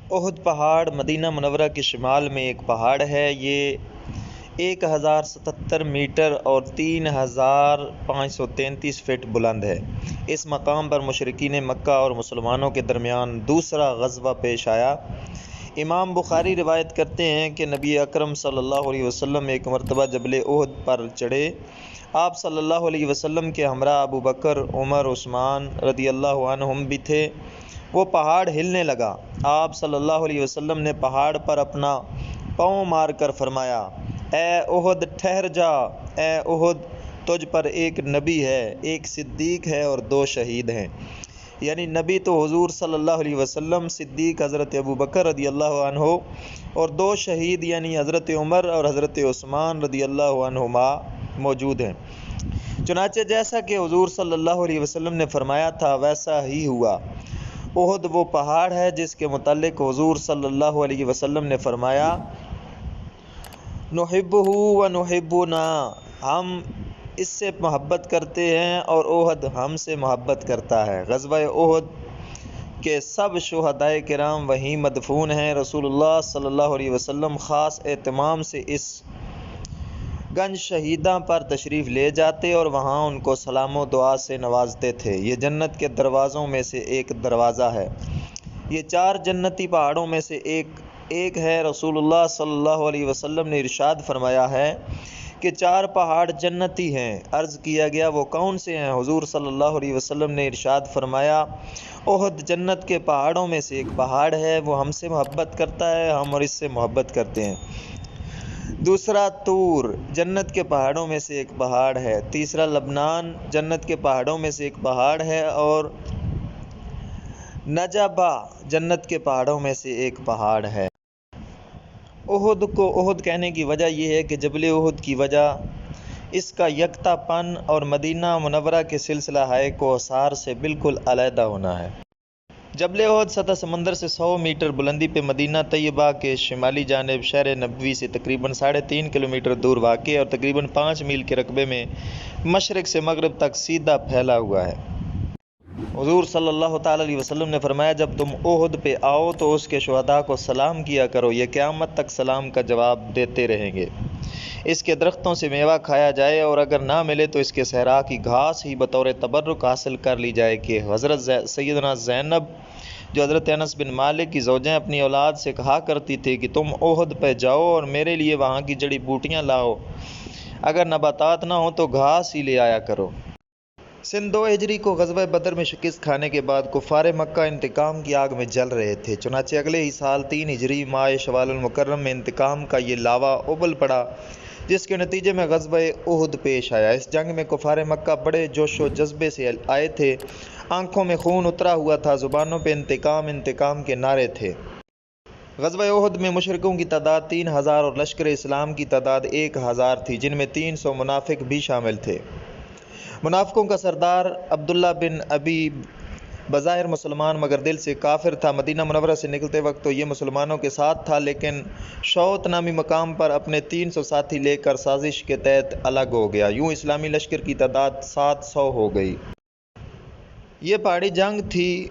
احد پہاڑ مدینہ منورہ کے شمال میں ایک پہاڑ ہے۔ یہ 1077 میٹر اور 3533 فٹ بلند ہے۔ اس مقام پر مشرکین مکہ اور مسلمانوں کے درمیان دوسرا غزوہ پیش آیا۔ امام بخاری روایت کرتے ہیں کہ نبی اکرم صلی اللہ علیہ وسلم ایک مرتبہ جبل احد پر چڑھے۔ آپ صلی اللہ علیہ وسلم کے ہمراہ ابو بکر، عمر، عثمان رضی اللہ عنہم بھی تھے۔ وہ پہاڑ ہلنے لگا۔ آپ صلی اللہ علیہ وسلم نے پہاڑ پر اپنا پاؤں مار کر فرمایا، اے احد ٹھہر جا، اے احد تجھ پر ایک نبی ہے، ایک صدیق ہے اور 2 شہید ہیں۔ یعنی نبی تو حضور صلی اللہ علیہ وسلم، صدیق حضرت ابو بکر رضی اللہ عنہ اور 2 شہید یعنی حضرت عمر اور حضرت عثمان رضی اللہ عنہما موجود ہیں۔ چنانچہ جیسا کہ حضور صلی اللہ علیہ وسلم نے فرمایا تھا ویسا ہی ہوا۔ احد وہ پہاڑ ہے جس کے متعلق حضور صلی اللہ علیہ وسلم نے فرمایا، نحبہ و نحبنا، ہم اس سے محبت کرتے ہیں اور احد ہم سے محبت کرتا ہے۔ غزوہ احد کے سب شہدائے کرام وہیں مدفون ہیں۔ رسول اللہ صلی اللہ علیہ وسلم خاص اہتمام سے اس گنج شہیداں پر تشریف لے جاتے اور وہاں ان کو سلام و دعا سے نوازتے تھے۔ یہ جنت کے دروازوں میں سے ایک دروازہ ہے۔ یہ 4 جنتی پہاڑوں میں سے ایک ہے۔ رسول اللہ صلی اللہ علیہ وسلم نے ارشاد فرمایا ہے کہ 4 پہاڑ جنتی ہیں۔ عرض کیا گیا وہ کون سے ہیں؟ حضور صلی اللہ علیہ وسلم نے ارشاد فرمایا، احد جنت کے پہاڑوں میں سے ایک پہاڑ ہے، وہ ہم سے محبت کرتا ہے، ہم اور اس سے محبت کرتے ہیں۔ دوسرا طور جنت کے پہاڑوں میں سے ایک پہاڑ ہے۔ تیسرا لبنان جنت کے پہاڑوں میں سے ایک پہاڑ ہے اور نجبہ جنت کے پہاڑوں میں سے ایک پہاڑ ہے۔ احد کو احد کہنے کی وجہ یہ ہے کہ جبل احد کی وجہ اس کا یکتا پن اور مدینہ منورہ کے سلسلہ کوثر سے بالکل علیحدہ ہونا ہے۔ جبل احد سطح سمندر سے 100 میٹر بلندی پہ مدینہ طیبہ کے شمالی جانب شہر نبوی سے تقریباً 3.5 کلومیٹر دور واقع اور تقریباً 5 میل کے رقبے میں مشرق سے مغرب تک سیدھا پھیلا ہوا ہے۔ حضور صلی اللہ تعالی علیہ وسلم نے فرمایا، جب تم احد پہ آؤ تو اس کے شہداء کو سلام کیا کرو، یہ قیامت تک سلام کا جواب دیتے رہیں گے۔ اس کے درختوں سے میوہ کھایا جائے اور اگر نہ ملے تو اس کے صحرا کی گھاس ہی بطور تبرک حاصل کر لی جائے کہ حضرت سیدنا زینب جو حضرت انس بن مالک کی زوجیں اپنی اولاد سے کہا کرتی تھی کہ تم احد پہ جاؤ اور میرے لیے وہاں کی جڑی بوٹیاں لاؤ، اگر نباتات نہ ہوں تو گھاس ہی لے آیا کرو۔ سن 2 ہجری کو غزوہ بدر میں شکست کھانے کے بعد کفار مکہ انتقام کی آگ میں جل رہے تھے۔ چنانچہ اگلے ہی سال 3 ہجری ماہ شوال المکرم میں انتقام کا یہ لاوا ابل پڑا، جس کے نتیجے میں غزوہ احد پیش آیا۔ اس جنگ میں کفار مکہ بڑے جوش و جذبے سے آئے تھے، آنکھوں میں خون اترا ہوا تھا، زبانوں پہ انتقام انتقام کے نعرے تھے۔ غزوہ احد میں مشرکوں کی تعداد 3000 اور لشکر اسلام کی تعداد 1000 تھی، جن میں 300 منافق بھی شامل تھے۔ منافقوں کا سردار عبداللہ بن ابی بظاہر مسلمان مگر دل سے کافر تھا۔ مدینہ منورہ سے نکلتے وقت تو یہ مسلمانوں کے ساتھ تھا، لیکن شوت نامی مقام پر اپنے 300 ساتھی لے کر سازش کے تحت الگ ہو گیا۔ یوں اسلامی لشکر کی تعداد 700 ہو گئی۔ یہ پہاڑی جنگ تھی۔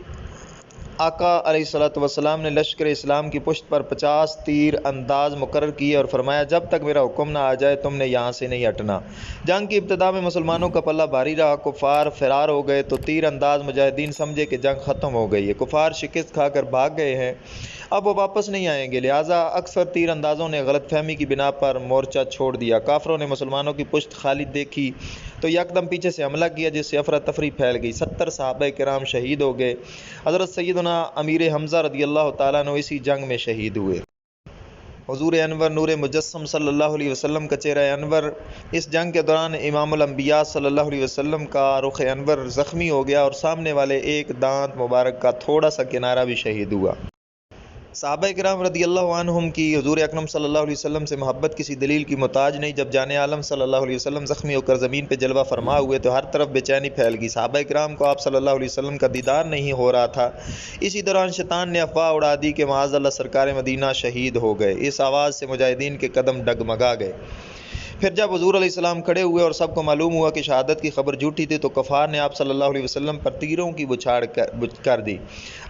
آقا علیہ الصلوۃ والسلام نے لشکر اسلام کی پشت پر 50 تیر انداز مقرر کیے اور فرمایا، جب تک میرا حکم نہ آ جائے تم نے یہاں سے نہیں ہٹنا۔ جنگ کی ابتدا میں مسلمانوں کا پلہ بھاری رہا، کفار فرار ہو گئے تو تیر انداز مجاہدین سمجھے کہ جنگ ختم ہو گئی ہے، کفار شکست کھا کر بھاگ گئے ہیں، اب وہ واپس نہیں آئیں گے، لہٰذا اکثر تیر اندازوں نے غلط فہمی کی بنا پر مورچہ چھوڑ دیا۔ کافروں نے مسلمانوں کی پشت خالی دیکھی تو یکدم پیچھے سے حملہ کیا، جس سے افراتفری پھیل گئی، 70 صحابہ کرام شہید ہو گئے۔ حضرت سیدنا امیر حمزہ رضی اللہ تعالیٰ عنہ اسی جنگ میں شہید ہوئے۔ حضور انور نور مجسم صلی اللہ علیہ وسلم کا چہرہ انور اس جنگ کے دوران امام الانبیاء صلی اللہ علیہ وسلم کا رخ انور زخمی ہو گیا اور سامنے والے ایک دانت مبارک کا تھوڑا سا کنارہ بھی شہید ہوا۔ صحابہ کرام رضی اللہ عنہم کی حضور اکرم صلی اللہ علیہ وسلم سے محبت کسی دلیل کی محتاج نہیں۔ جب جان عالم صلی اللہ علیہ وسلم زخمی ہو کر زمین پہ جلوہ فرما ہوئے تو ہر طرف بے چینی پھیل گئی۔ صحابہ کرام کو آپ صلی اللہ علیہ وسلم کا دیدار نہیں ہو رہا تھا۔ اسی دوران شیطان نے افواہ اڑا دی کہ معاذ اللہ سرکار مدینہ شہید ہو گئے۔ اس آواز سے مجاہدین کے قدم ڈگمگا گئے۔ پھر جب حضور علیہ السلام کھڑے ہوئے اور سب کو معلوم ہوا کہ شہادت کی خبر جھوٹی تھی تو کفار نے آپ صلی اللہ علیہ وسلم پر تیروں کی بچھاڑ کر دی۔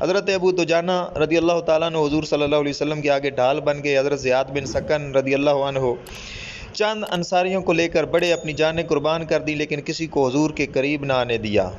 حضرت ابو دجانہ رضی اللہ تعالیٰ عنہ حضور صلی اللہ علیہ وسلم کے آگے ڈھال بن گئے۔ حضرت زیاد بن سکن رضی اللہ عنہ چند انصاریوں کو لے کر بڑے، اپنی جانیں قربان کر دی، لیکن کسی کو حضور کے قریب نہ آنے دیا۔